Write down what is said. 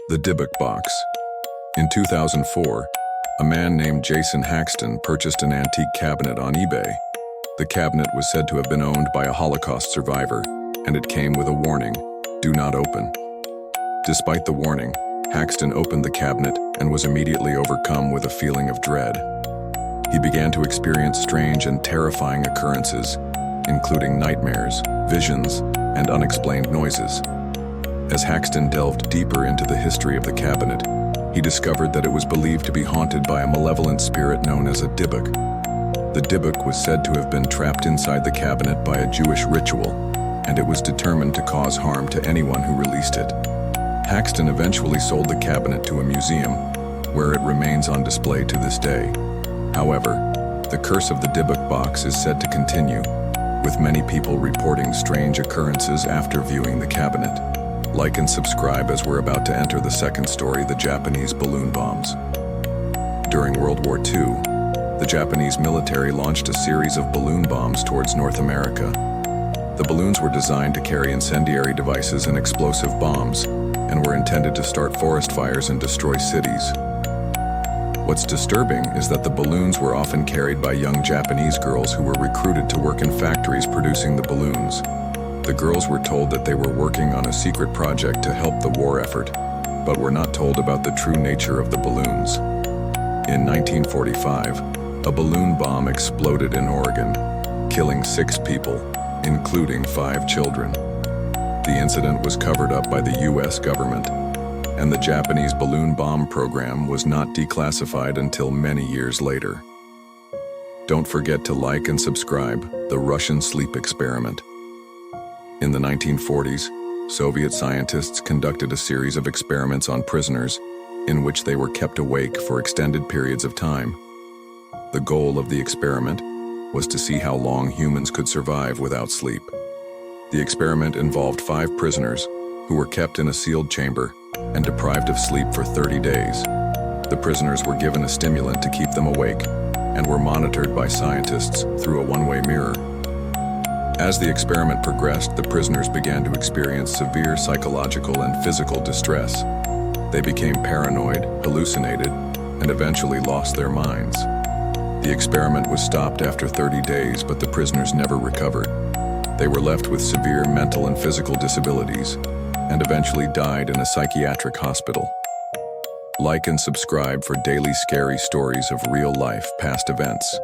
The Dybbuk Box. In 2004, a man named Jason Haxton purchased an antique cabinet on eBay. The cabinet was said to have been owned by a Holocaust survivor, and it came with a warning: do not open. Despite the warning, Haxton opened the cabinet and was immediately overcome with a feeling of dread. He began to experience strange and terrifying occurrences, including nightmares, visions, and unexplained noises. As Haxton delved deeper into the history of the cabinet, he discovered that it was believed to be haunted by a malevolent spirit known as a Dybbuk. The Dybbuk was said to have been trapped inside the cabinet by a Jewish ritual, and it was determined to cause harm to anyone who released it. Haxton eventually sold the cabinet to a museum, where it remains on display to this day. However, the curse of the Dybbuk box is said to continue, with many people reporting strange occurrences after viewing the cabinet. Like and subscribe as we're about to enter the second story: the Japanese balloon bombs. During World War II, the Japanese military launched a series of balloon bombs towards North America. The balloons were designed to carry incendiary devices and explosive bombs, and were intended to start forest fires and destroy cities. What's disturbing is that the balloons were often carried by young Japanese girls who were recruited to work in factories producing the balloons. The girls were told that they were working on a secret project to help the war effort, but were not told about the true nature of the balloons. In 1945, a balloon bomb exploded in Oregon, killing 6 people, including 5 children. The incident was covered up by the US government, and the Japanese balloon bomb program was not declassified until many years later. Don't forget to like and subscribe. The Russian Sleep Experiment. In the 1940s, Soviet scientists conducted a series of experiments on prisoners in which they were kept awake for extended periods of time. The goal of the experiment was to see how long humans could survive without sleep. The experiment involved 5 prisoners who were kept in a sealed chamber and deprived of sleep for 30 days. The prisoners were given a stimulant to keep them awake and were monitored by scientists through a one-way mirror. As the experiment progressed, the prisoners began to experience severe psychological and physical distress. They became paranoid, hallucinated, and eventually lost their minds. The experiment was stopped after 30 days, but the prisoners never recovered. They were left with severe mental and physical disabilities, and eventually died in a psychiatric hospital. Like and subscribe for daily scary stories of real-life past events.